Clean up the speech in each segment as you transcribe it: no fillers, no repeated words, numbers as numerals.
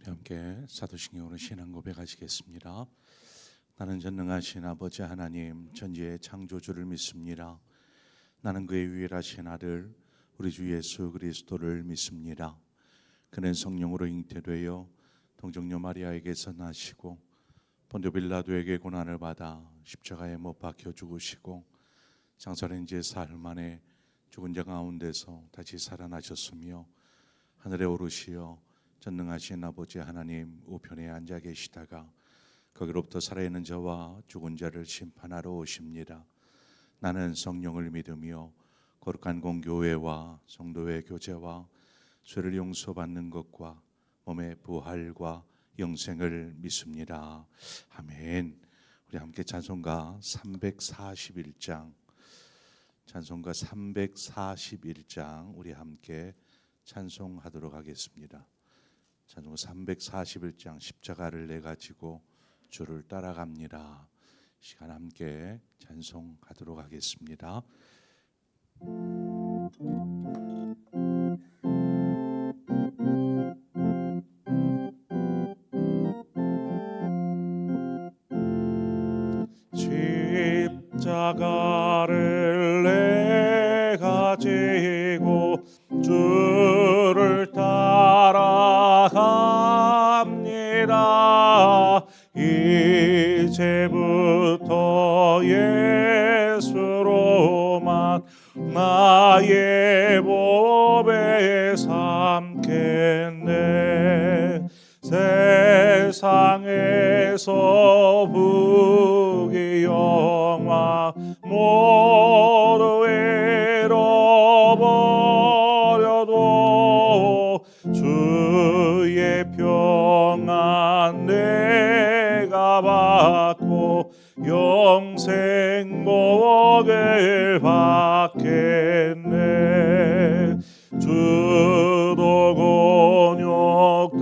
함께 사도신경으로 신앙 고백하시겠습니다. 나는 전능하신 아버지 하나님 전지의 창조주를 믿습니다. 나는 그의 유일하신 아들 우리 주 예수 그리스도를 믿습니다. 그는 성령으로 잉태되어 동정녀 마리아에게서 나시고 본토 빌라도에게 고난을 받아 십자가에 못 박혀 죽으시고 장사된 지 사흘 만에 죽은 자 가운데서 다시 살아나셨으며 하늘에 오르시어 전능하신 아버지 하나님 우편에 앉아 계시다가 거기로부터 살아있는 자와 죽은 자를 심판하러 오십니다. 나는 성령을 믿으며 거룩한 공교회와 성도의 교제와 죄를 용서받는 것과 몸의 부활과 영생을 믿습니다. 아멘. 우리 함께 찬송가 341장 찬송가 341장 우리 함께 찬송하도록 하겠습니다. 찬송가 341장 십자가를 내 가지고 주를 따라갑니다. 시간 함께 찬송하도록 하겠습니다. 십자가를 내 가지고 주를 따라갑니다. 이제부터 예수로만 나의 보배 삼겠네. 세상에서 부귀 영화 모두 잃어버려도 주의 평안 내가 받고 영생 복을 받겠네. 주도 곤욕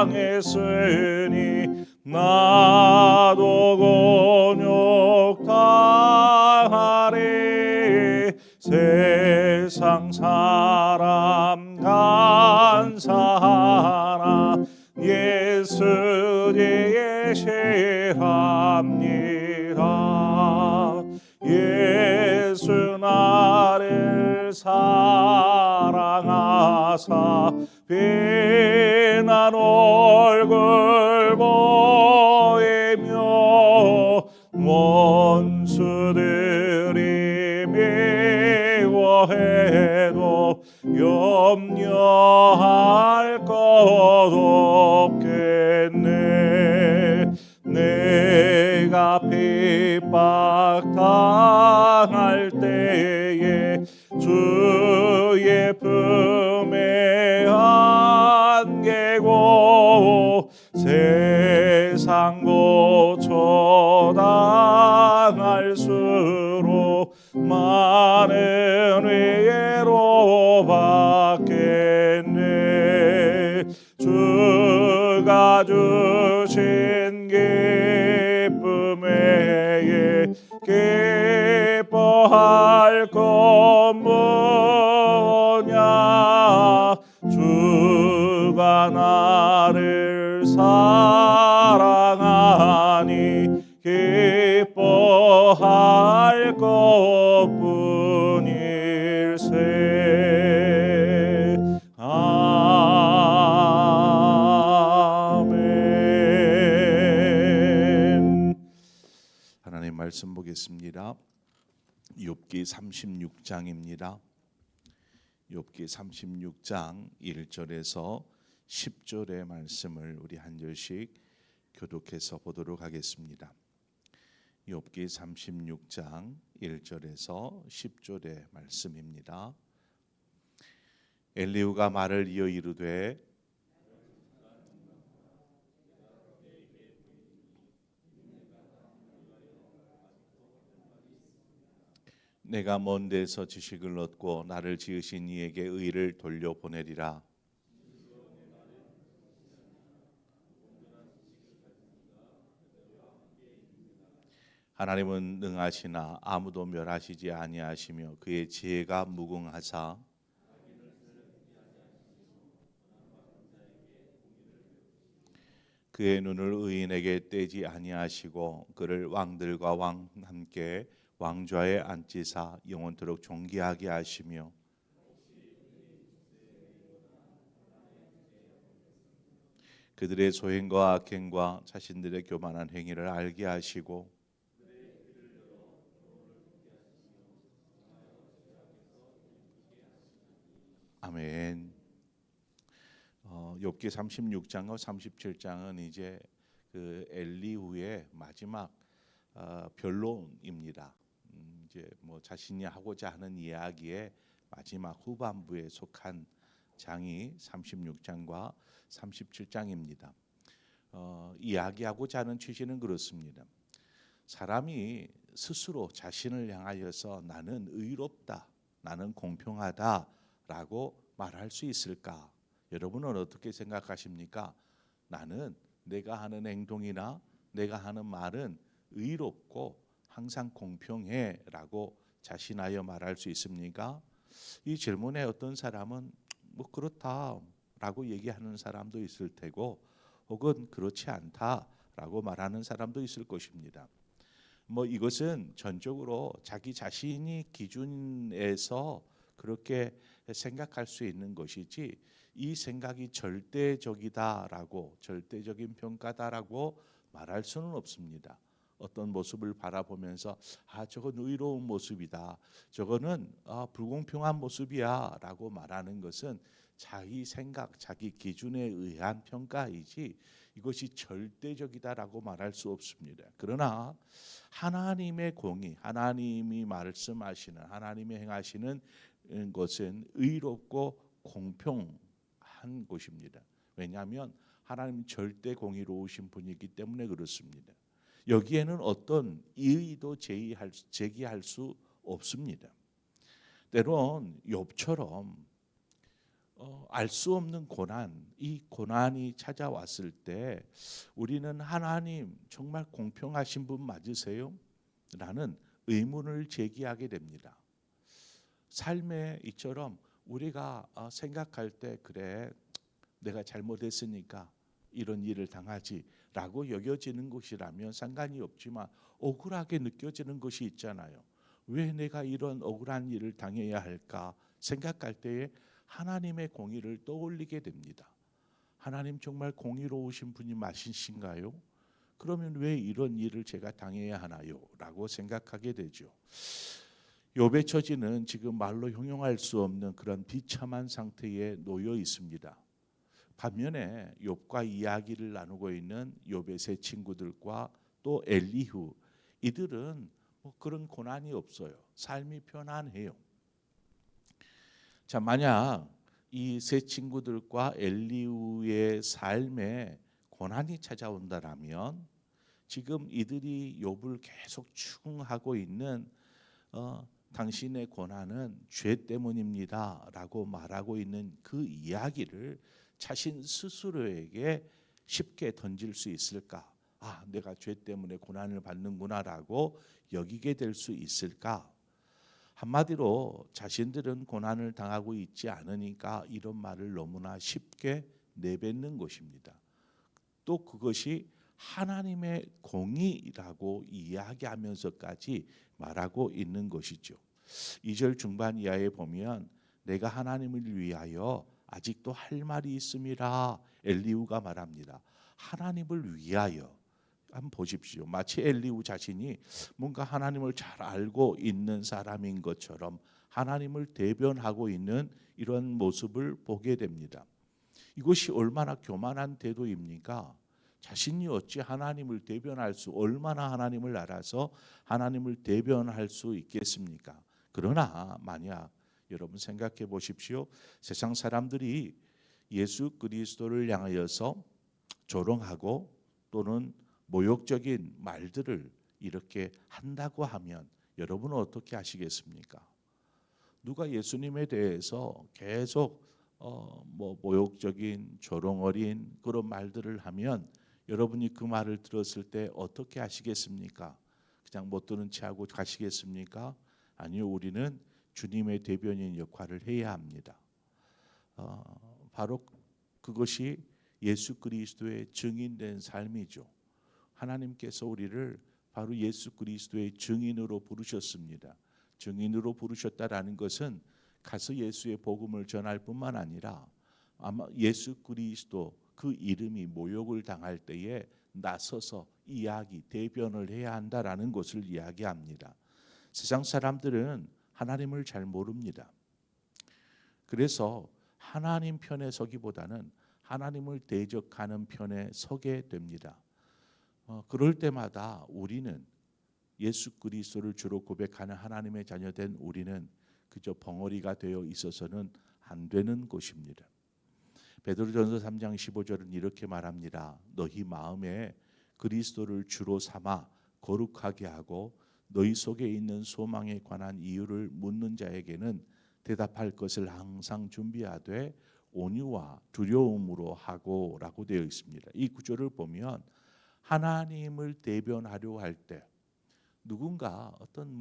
당했으니 나도 곤욕 당하리. 세상 사람 간사하나 예수 예시합니다. 예수 나를 사랑하사 빛난 얼굴 보이며 원수들이 미워해도 염려할 것 없겠네. 내가 핍박당할 때에 주의 품에 안기고 세상 고초당할수록 많은 위로 받겠네. 주가 주신 기쁨에 기뻐할 것 뭐냐. 주가 나를 사랑하니 기뻐할 것뿐일세. 아멘. 하나님 말씀 보겠습니다. 욥기 36장입니다. 욥기 36장 1절에서 10절의 말씀을 우리 한 절씩 교독해서 보도록 하겠습니다. 욥기 36장 1절에서 10절의 말씀입니다. 엘리후가 말을 이어 이르되 내가 먼 데서 지식을 얻고 나를 지으신 이에게 의를 돌려보내리라. 하나님은 능하시나 아무도 멸하시지 아니하시며 그의 지혜가 무궁하사 그의 눈을 의인에게 떼지 아니하시고 그를 왕들과 함께 왕좌에 앉히사 영원토록 존귀하게 하시며 그들의 소행과 악행과 자신들의 교만한 행위를 알게 하시고 아멘. 욥기 36장과 37장은 이제 그 엘리후의 마지막 변론입니다. 이제 뭐 자신이 하고자 하는 이야기의 마지막 후반부에 속한 장이 36장과 37장입니다. 이야기하고자 하는 취지는 그렇습니다. 사람이 스스로 자신을 향하여서 나는 의롭다, 나는 공평하다라고 말할 수 있을까? 여러분은 어떻게 생각하십니까? 나는 내가 하는 행동이나 내가 하는 말은 의롭고 항상 공평해라고 자신하여 말할 수 있습니까? 이 질문에 어떤 사람은 뭐 그렇다라고 얘기하는 사람도 있을 테고 혹은 그렇지 않다라고 말하는 사람도 있을 것입니다. 뭐 이것은 전적으로 자기 자신이 기준에서 그렇게 생각할 수 있는 것이지 이 생각이 절대적이다라고 절대적인 평가다라고 말할 수는 없습니다. 어떤 모습을 바라보면서 저건 의로운 모습이다. 저거는 불공평한 모습이야라고 말하는 것은 자기 생각, 자기 기준에 의한 평가이지 이것이 절대적이다라고 말할 수 없습니다. 그러나 하나님의 공의, 하나님이 말씀하시는 하나님이 행하시는 것은 의롭고 공평한 것입니다. 왜냐하면 하나님 절대 공의로우신 분이기 때문에 그렇습니다. 여기에는 어떤 이의도 제기할 수 없습니다. 때론 욥처럼 알 수 없는 고난, 이 고난이 찾아왔을 때 우리는 하나님 정말 공평하신 분 맞으세요? 라는 의문을 제기하게 됩니다. 삶에 이처럼 우리가 생각할 때 그래 내가 잘못했으니까 이런 일을 당하지라고 여겨지는 것이라면 상관이 없지만 억울하게 느껴지는 것이 있잖아요. 왜 내가 이런 억울한 일을 당해야 할까 생각할 때에 하나님의 공의를 떠올리게 됩니다. 하나님 정말 공의로우신 분이 맞으신가요? 그러면 왜 이런 일을 제가 당해야 하나요? 라고 생각하게 되죠. 욥의 처지는 지금 말로 형용할 수 없는 그런 비참한 상태에 놓여 있습니다. 반면에 욥과 이야기를 나누고 있는 욥의 세 친구들과 또 엘리후 이들은 뭐 그런 고난이 없어요. 삶이 편안해요. 자, 만약 이 세 친구들과 엘리후의 삶에 고난이 찾아온다라면 지금 이들이 욥을 계속 추궁하고 있는 당신의 고난은 죄 때문입니다라고 말하고 있는 그 이야기를 자신 스스로에게 쉽게 던질 수 있을까? 내가 죄 때문에 고난을 받는구나라고 여기게 될 수 있을까? 한마디로 자신들은 고난을 당하고 있지 않으니까 이런 말을 너무나 쉽게 내뱉는 것입니다. 또 그것이 하나님의 공의라고 이야기하면서까지 말하고 있는 것이죠. 2절 중반 이하에 보면 내가 하나님을 위하여 아직도 할 말이 있음이라 엘리후가 말합니다. 하나님을 위하여 한번 보십시오. 마치 엘리후 자신이 뭔가 하나님을 잘 알고 있는 사람인 것처럼 하나님을 대변하고 있는 이런 모습을 보게 됩니다. 이것이 얼마나 교만한 태도입니까? 자신이 어찌 하나님을 대변할 수 얼마나 하나님을 알아서 하나님을 대변할 수 있겠습니까? 그러나 만약 여러분 생각해 보십시오. 세상 사람들이 예수 그리스도를 향하여서 조롱하고 또는 모욕적인 말들을 이렇게 한다고 하면 여러분은 어떻게 하시겠습니까? 누가 예수님에 대해서 계속 뭐 모욕적인 조롱 어린 그런 말들을 하면 여러분이 그 말을 들었을 때 어떻게 하시겠습니까? 그냥 못 들은 채 하고 가시겠습니까? 아니요, 우리는 주님의 대변인 역할을 해야 합니다. 바로 그것이 예수 그리스도의 증인된 삶이죠. 하나님께서 우리를 바로 예수 그리스도의 증인으로 부르셨습니다. 증인으로 부르셨다라는 것은 가서 예수의 복음을 전할 뿐만 아니라 아마 예수 그리스도 그 이름이 모욕을 당할 때에 나서서 이야기, 대변을 해야 한다라는 것을 이야기합니다. 세상 사람들은 하나님을 잘 모릅니다. 그래서 하나님 편에 서기보다는 하나님을 대적하는 편에 서게 됩니다. 그럴 때마다 우리는 예수 그리스도를 주로 고백하는 하나님의 자녀된 우리는 그저 벙어리가 되어 있어서는 안 되는 것입니다. 베드로전서 3장 15절은 이렇게 말합니다. 너희 마음에 그리스도를 주로 삼아 거룩하게 하고 너희 속에 있는 소망에 관한 이유를 묻는 자에게는 대답할 것을 항상 준비하되 온유와 두려움으로 하고라고 되어 있습니다. 이 구절을 보면 하나님을 대변하려 할 때 누군가 어떤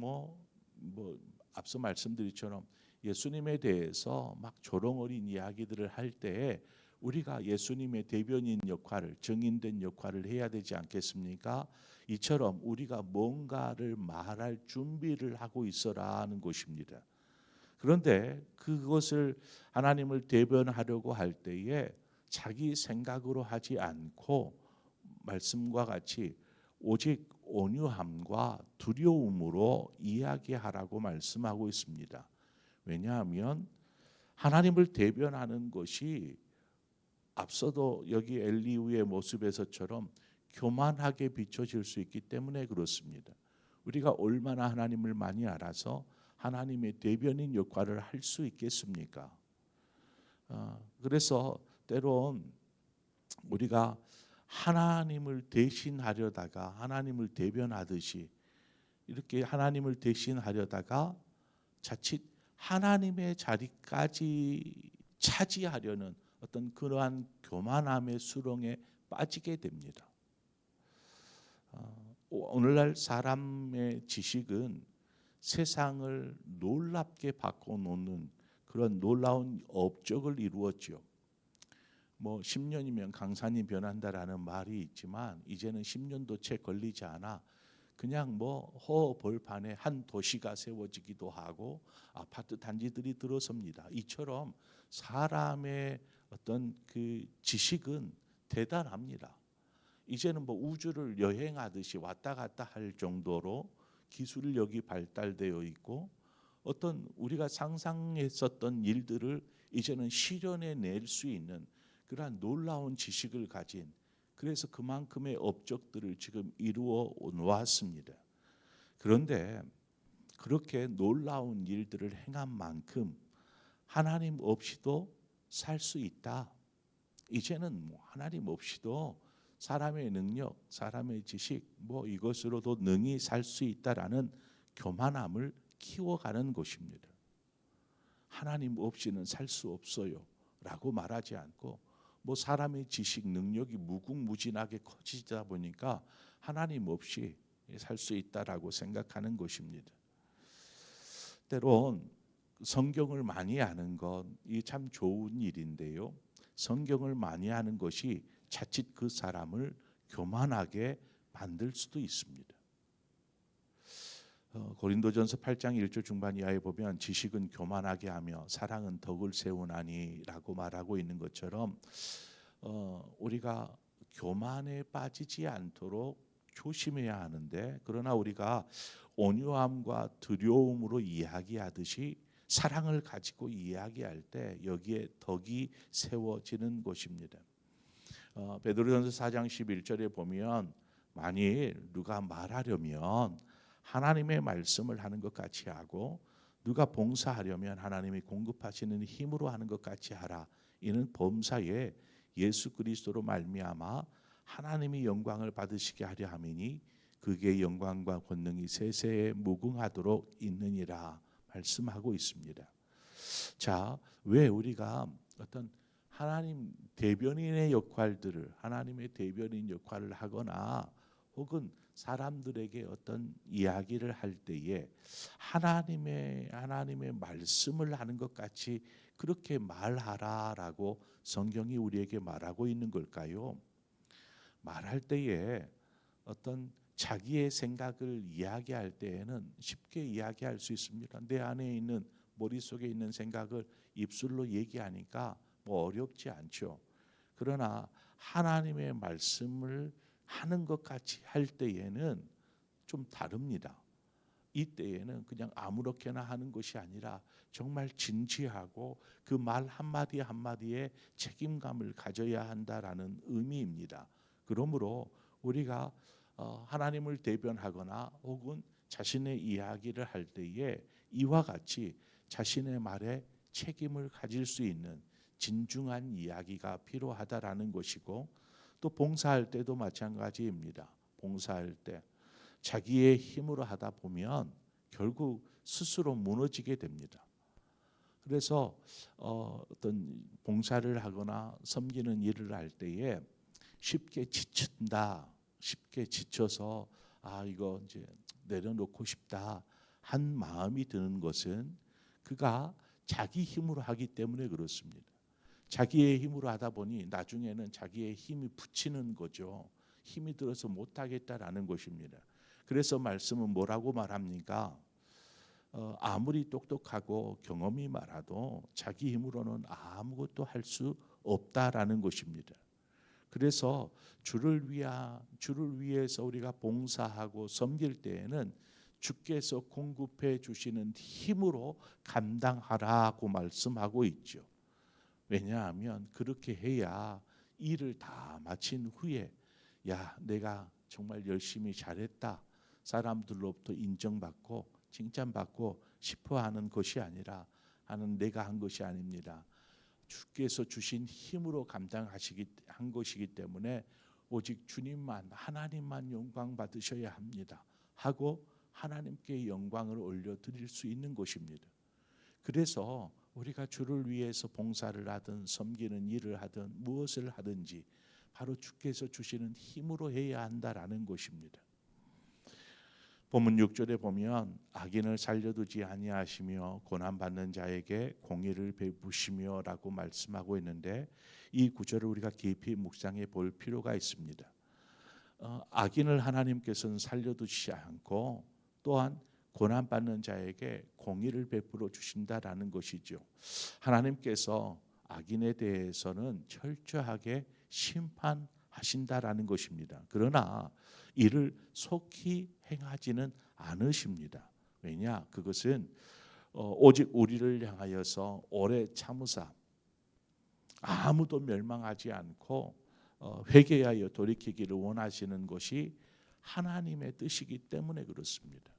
앞서 말씀드린처럼 예수님에 대해서 막 조롱어린 이야기들을 할 때에 우리가 예수님의 대변인 역할을, 증인된 역할을 해야 되지 않겠습니까? 이처럼 우리가 뭔가를 말할 준비를 하고 있어라 하는 것입니다. 그런데 그것을 하나님을 대변하려고 할 때에 자기 생각으로 하지 않고 말씀과 같이 오직 온유함과 두려움으로 이야기하라고 말씀하고 있습니다. 왜냐하면 하나님을 대변하는 것이 앞서도 여기 엘리후의 모습에서처럼 교만하게 비춰질 수 있기 때문에 그렇습니다. 우리가 얼마나 하나님을 많이 알아서 하나님의 대변인 역할을 할 수 있겠습니까? 그래서 때론 우리가 하나님을 대신하려다가 하나님을 대변하듯이 이렇게 하나님을 대신하려다가 자칫 하나님의 자리까지 차지하려는 어떤 그러한 교만함의 수렁에 빠지게 됩니다. 오늘날 사람의 지식은 세상을 놀랍게 바꿔놓는 그런 놀라운 업적을 이루었죠. 10년이면 강산이 변한다라는 말이 있지만 이제는 10년도 채 걸리지 않아 그냥 허벌판에 한 도시가 세워지기도 하고 아파트 단지들이 들어섭니다. 이처럼 사람의 어떤 그 지식은 대단합니다. 이제는 우주를 여행하듯이 왔다 갔다 할 정도로 기술력이 발달되어 있고 어떤 우리가 상상했었던 일들을 이제는 실현해 낼 수 있는 그러한 놀라운 지식을 가진 그래서 그만큼의 업적들을 지금 이루어 놓았습니다. 그런데 그렇게 놀라운 일들을 행한 만큼 하나님 없이도 살 수 있다. 이제는 하나님 없이도 사람의 능력, 사람의 지식 이것으로도 능히 살 수 있다라는 교만함을 키워가는 것입니다. 하나님 없이는 살 수 없어요 라고 말하지 않고 사람의 지식, 능력이 무궁무진하게 커지다 보니까 하나님 없이 살 수 있다라고 생각하는 것입니다. 때론 성경을 많이 아는 건 이 참 좋은 일인데요. 성경을 많이 아는 것이 자칫 그 사람을 교만하게 만들 수도 있습니다. 고린도전서 8장 1절 중반 이하에 보면 지식은 교만하게 하며 사랑은 덕을 세우나니라고 말하고 있는 것처럼 우리가 교만에 빠지지 않도록 조심해야 하는데 그러나 우리가 온유함과 두려움으로 이야기하듯이 사랑을 가지고 이야기할 때 여기에 덕이 세워지는 것입니다. 베드로전서 4장 11절에 보면 만일 누가 말하려면 하나님의 말씀을 하는 것 같이 하고 누가 봉사하려면 하나님이 공급하시는 힘으로 하는 것 같이 하라. 이는 범사에 예수 그리스도로 말미암아 하나님이 영광을 받으시게 하려 함이니 그의 영광과 권능이 세세에 무궁하도록 있느니라 말씀하고 있습니다. 자, 왜 우리가 어떤 하나님 대변인의 역할들을 하나님의 대변인 역할을 하거나 혹은 사람들에게 어떤 이야기를 할 때에 하나님의 말씀을 하는 것 같이 그렇게 말하라라고 성경이 우리에게 말하고 있는 걸까요? 말할 때에 어떤 자기의 생각을 이야기할 때에는 쉽게 이야기할 수 있습니다. 내 안에 있는 머릿속에 있는 생각을 입술로 얘기하니까 뭐 어렵지 않죠. 그러나 하나님의 말씀을 하는 것 같이 할 때에는 좀 다릅니다. 이때에는 그냥 아무렇게나 하는 것이 아니라 정말 진지하고 그 말 한마디 한마디에 책임감을 가져야 한다라는 의미입니다. 그러므로 우리가 하나님을 대변하거나 혹은 자신의 이야기를 할 때에 이와 같이 자신의 말에 책임을 가질 수 있는 진중한 이야기가 필요하다라는 것이고, 또 봉사할 때도 마찬가지입니다. 봉사할 때 자기의 힘으로 하다 보면 결국 스스로 무너지게 됩니다. 그래서 어떤 봉사를 하거나 섬기는 일을 할 때에 쉽게 지친다, 쉽게 지쳐서 이거 이제 내려놓고 싶다 한 마음이 드는 것은 그가 자기 힘으로 하기 때문에 그렇습니다. 자기의 힘으로 하다 보니 나중에는 자기의 힘이 붙이는 거죠. 힘이 들어서 못하겠다라는 것입니다. 그래서 말씀은 뭐라고 말합니까? 아무리 똑똑하고 경험이 많아도 자기 힘으로는 아무것도 할 수 없다라는 것입니다. 그래서 주를 위해서 우리가 봉사하고 섬길 때에는 주께서 공급해 주시는 힘으로 감당하라고 말씀하고 있죠. 왜냐하면 그렇게 해야 일을 다 마친 후에 내가 정말 열심히 잘했다, 사람들로부터 인정받고 칭찬받고 싶어하는 것이 아니라 내가 한 것이 아닙니다. 주께서 주신 힘으로 감당하시기 한 것이기 때문에 오직 주님만, 하나님만 영광 받으셔야 합니다 하고 하나님께 영광을 올려드릴 수 있는 것입니다. 그래서 우리가 주를 위해서 봉사를 하든 섬기는 일을 하든 무엇을 하든지 바로 주께서 주시는 힘으로 해야 한다라는 것입니다. 본문 6절에 보면 악인을 살려두지 아니하시며 고난받는 자에게 공의를 베푸시며라고 말씀하고 있는데, 이 구절을 우리가 깊이 묵상해 볼 필요가 있습니다. 악인을 하나님께서는 살려두지 않고 또한 고난받는 자에게 공의를 베풀어 주신다라는 것이죠. 하나님께서 악인에 대해서는 철저하게 심판하신다라는 것입니다. 그러나 이를 속히 행하지는 않으십니다. 왜냐? 그것은 오직 우리를 향하여서 오래 참으사 아무도 멸망하지 않고 회개하여 돌이키기를 원하시는 것이 하나님의 뜻이기 때문에 그렇습니다.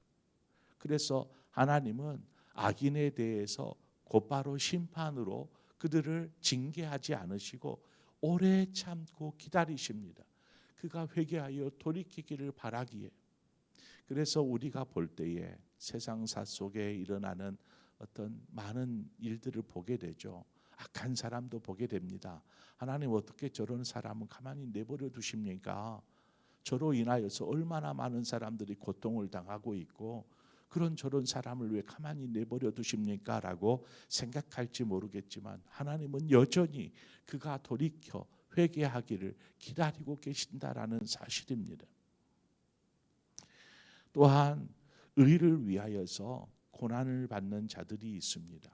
그래서 하나님은 악인에 대해서 곧바로 심판으로 그들을 징계하지 않으시고 오래 참고 기다리십니다. 그가 회개하여 돌이키기를 바라기에. 그래서 우리가 볼 때에 세상사 속에 일어나는 어떤 많은 일들을 보게 되죠. 악한 사람도 보게 됩니다. 하나님 어떻게 저런 사람은 가만히 내버려 두십니까? 저로 인하여서 얼마나 많은 사람들이 고통을 당하고 있고 저런 사람을 왜 가만히 내버려 두십니까? 라고 생각할지 모르겠지만 하나님은 여전히 그가 돌이켜 회개하기를 기다리고 계신다라는 사실입니다. 또한 의를 위하여서 고난을 받는 자들이 있습니다.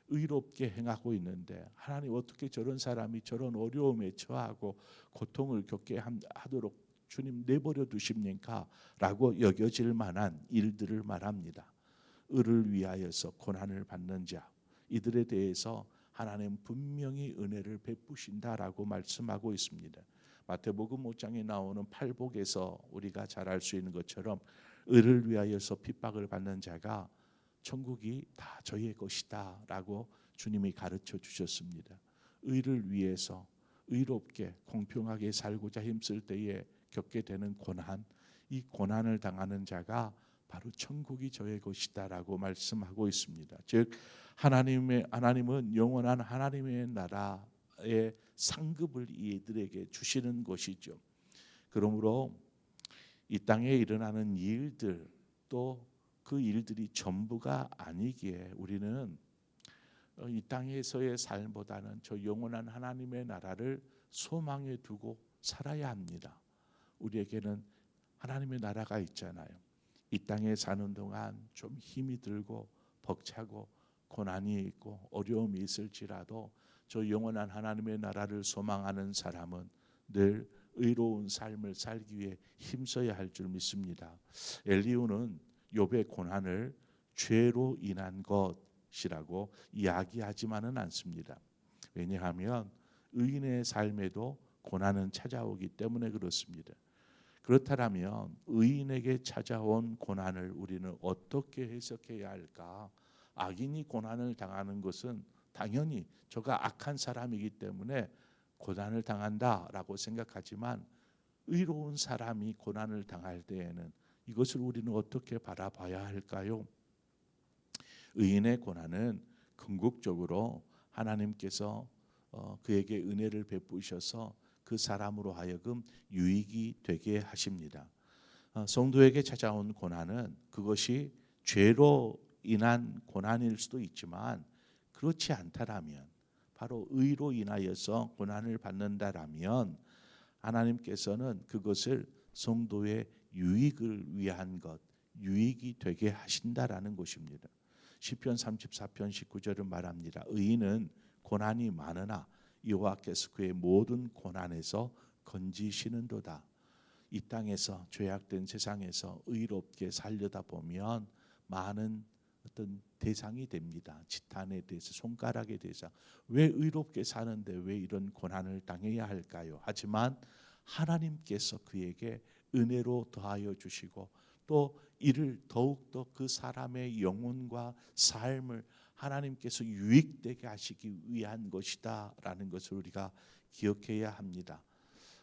의롭게 행하고 있는데 하나님 어떻게 저런 사람이 저런 어려움에 처하고 고통을 겪게 하도록 주님 내버려 두십니까? 라고 여겨질 만한 일들을 말합니다. 의를 위하여서 고난을 받는 자, 이들에 대해서 하나님 분명히 은혜를 베푸신다라고 말씀하고 있습니다. 마태복음 5장에 나오는 팔복에서 우리가 잘 알 수 있는 것처럼 의를 위하여서 핍박을 받는 자가 천국이 다 저의 것이다 라고 주님이 가르쳐 주셨습니다. 의를 위해서 의롭게 공평하게 살고자 힘쓸 때에 겪게 되는 고난, 이 고난을 당하는 자가 바로 천국이 저의 것이다 라고 말씀하고 있습니다. 즉 하나님은 영원한 하나님의 나라의 상급을 이들에게 주시는 것이죠. 그러므로 이 땅에 일어나는 일들, 또 그 일들이 전부가 아니기에 우리는 이 땅에서의 삶보다는 저 영원한 하나님의 나라를 소망에 두고 살아야 합니다. 우리에게는 하나님의 나라가 있잖아요. 이 땅에 사는 동안 좀 힘이 들고 벅차고 고난이 있고 어려움이 있을지라도 저 영원한 하나님의 나라를 소망하는 사람은 늘 의로운 삶을 살기 위해 힘써야 할 줄 믿습니다. 엘리후는 욥의 고난을 죄로 인한 것이라고 이야기하지만은 않습니다. 왜냐하면 의인의 삶에도 고난은 찾아오기 때문에 그렇습니다. 그렇다면 의인에게 찾아온 고난을 우리는 어떻게 해석해야 할까? 악인이 고난을 당하는 것은 당연히 저가 악한 사람이기 때문에 고난을 당한다라고 생각하지만 의로운 사람이 고난을 당할 때에는 이것을 우리는 어떻게 바라봐야 할까요? 의인의 고난은 궁극적으로 하나님께서 그에게 은혜를 베푸셔서 그 사람으로 하여금 유익이 되게 하십니다. 성도에게 찾아온 고난은 그것이 죄로 인한 고난일 수도 있지만 그렇지 않다라면 바로 의로 인하여서 고난을 받는다라면 하나님께서는 그것을 성도의 유익을 위한 것, 유익이 되게 하신다라는 것입니다. 시편 34편 19절은 말합니다. 의인은 고난이 많으나 여호와께서 그의 모든 고난에서 건지시는도다. 이 땅에서 죄악된 세상에서 의롭게 살려다 보면 많은 어떤 대상이 됩니다. 지탄에 대해서, 손가락에 대해서 왜 의롭게 사는데 왜 이런 고난을 당해야 할까요? 하지만 하나님께서 그에게 은혜로 더하여 주시고 또 이를 더욱더 그 사람의 영혼과 삶을 하나님께서 유익되게 하시기 위한 것이다 라는 것을 우리가 기억해야 합니다.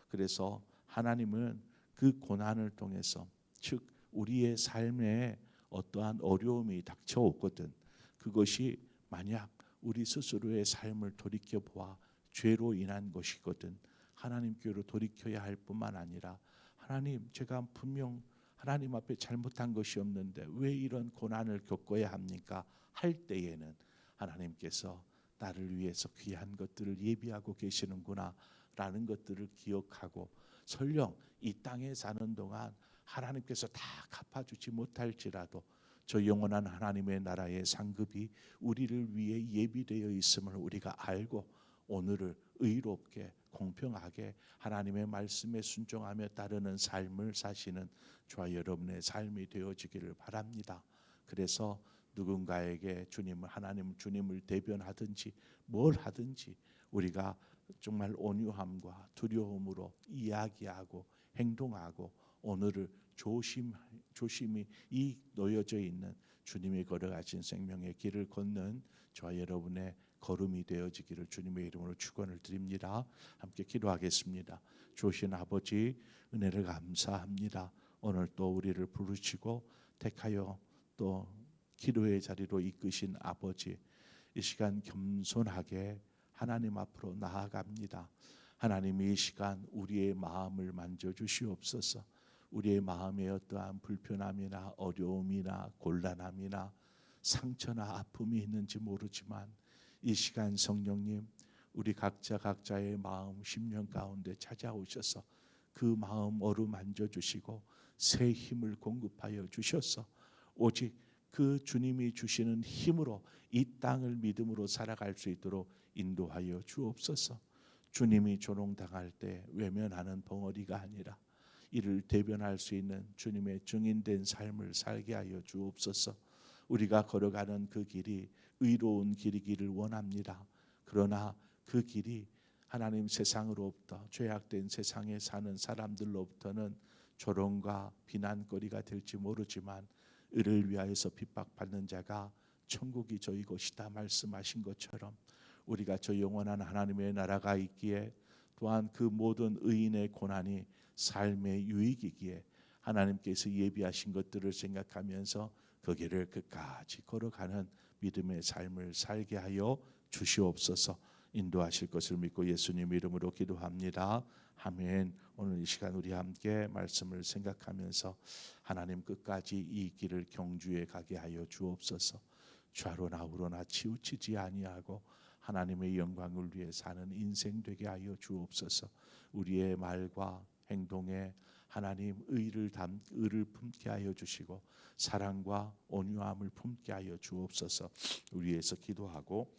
그래서 하나님은 그 고난을 통해서, 즉 우리의 삶에 어떠한 어려움이 닥쳐오거든 그것이 만약 우리 스스로의 삶을 돌이켜보아 죄로 인한 것이거든 하나님께로 돌이켜야 할 뿐만 아니라 하나님, 제가 분명 하나님 앞에 잘못한 것이 없는데 왜 이런 고난을 겪어야 합니까? 할 때에는 하나님께서 나를 위해서 귀한 것들을 예비하고 계시는구나 라는 것들을 기억하고, 설령 이 땅에 사는 동안 하나님께서 다 갚아주지 못할지라도 저 영원한 하나님의 나라의 상급이 우리를 위해 예비되어 있음을 우리가 알고 오늘을 의롭게 공평하게 하나님의 말씀에 순종하며 따르는 삶을 사시는 저와 여러분의 삶이 되어지기를 바랍니다. 그래서 누군가에게 주님을 대변하든지 뭘 하든지 우리가 정말 온유함과 두려움으로 이야기하고 행동하고 오늘을 조심히 이 놓여져 있는 주님이 걸어가신 생명의 길을 걷는 저와 여러분의 걸음이 되어지기를 주님의 이름으로 축원을 드립니다. 함께 기도하겠습니다. 주신 아버지 은혜를 감사합니다. 오늘 또 우리를 부르시고 택하여 또 기도의 자리로 이끄신 아버지, 이 시간 겸손하게 하나님 앞으로 나아갑니다. 하나님, 이 시간 우리의 마음을 만져주시옵소서. 우리의 마음에 어떠한 불편함이나 어려움이나 곤란함이나 상처나 아픔이 있는지 모르지만 이 시간 성령님, 우리 각자의 마음 심령 가운데 찾아오셔서 그 마음 어루만져 주시고 새 힘을 공급하여 주셔서 오직 그 주님이 주시는 힘으로 이 땅을 믿음으로 살아갈 수 있도록 인도하여 주옵소서. 주님이 조롱당할 때 외면하는 벙어리가 아니라 이를 대변할 수 있는 주님의 증인된 삶을 살게 하여 주옵소서. 우리가 걸어가는 그 길이 의로운 길이기를 원합니다. 그러나 그 길이 하나님 세상으로부터, 죄악된 세상에 사는 사람들로부터는 조롱과 비난거리가 될지 모르지만 의를 위하여서 핍박받는 자가 천국이 저희 것이다 말씀하신 것처럼 우리가 저 영원한 하나님의 나라가 있기에, 또한 그 모든 의인의 고난이 삶의 유익이기에 하나님께서 예비하신 것들을 생각하면서 그 길을 끝까지 걸어가는 믿음의 삶을 살게 하여 주시옵소서. 인도하실 것을 믿고 예수님 이름으로 기도합니다. 아멘. 오늘 이 시간 우리 함께 말씀을 생각하면서 하나님 끝까지 이 길을 경주해 가게 하여 주옵소서. 좌로나 우로나 치우치지 아니하고 하나님의 영광을 위해 사는 인생 되게 하여 주옵소서. 우리의 말과 행동에 하나님 의를 품게 하여 주시고 사랑과 온유함을 품게 하여 주옵소서. 우리에서 기도하고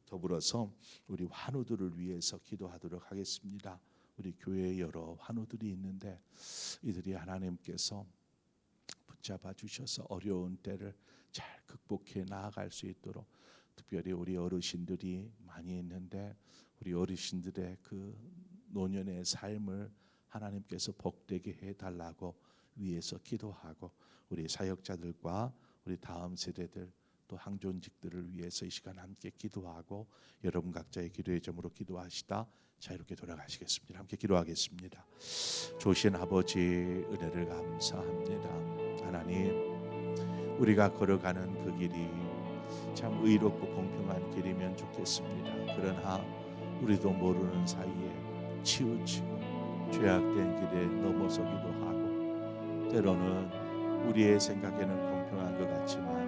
더불어서 우리 환우들을 위해서 기도하도록 하겠습니다. 우리 교회에 여러 환우들이 있는데 이들이 하나님께서 붙잡아 주셔서 어려운 때를 잘 극복해 나아갈 수 있도록, 특별히 우리 어르신들이 많이 있는데 우리 어르신들의 그 노년의 삶을 하나님께서 복되게 해달라고 위해서 기도하고, 우리 사역자들과 우리 다음 세대들 또 항존직들을 위해서 이 시간 함께 기도하고 여러분 각자의 기도의 점으로 기도하시다 자유롭게 돌아가시겠습니다. 함께 기도하겠습니다. 좋으신 아버지 은혜를 감사합니다. 하나님, 우리가 걸어가는 그 길이 참 의롭고 공평한 길이면 좋겠습니다. 그러나 우리도 모르는 사이에 치우치고 죄악된 길에 넘어서기도 하고, 때로는 우리의 생각에는 공평한 것 같지만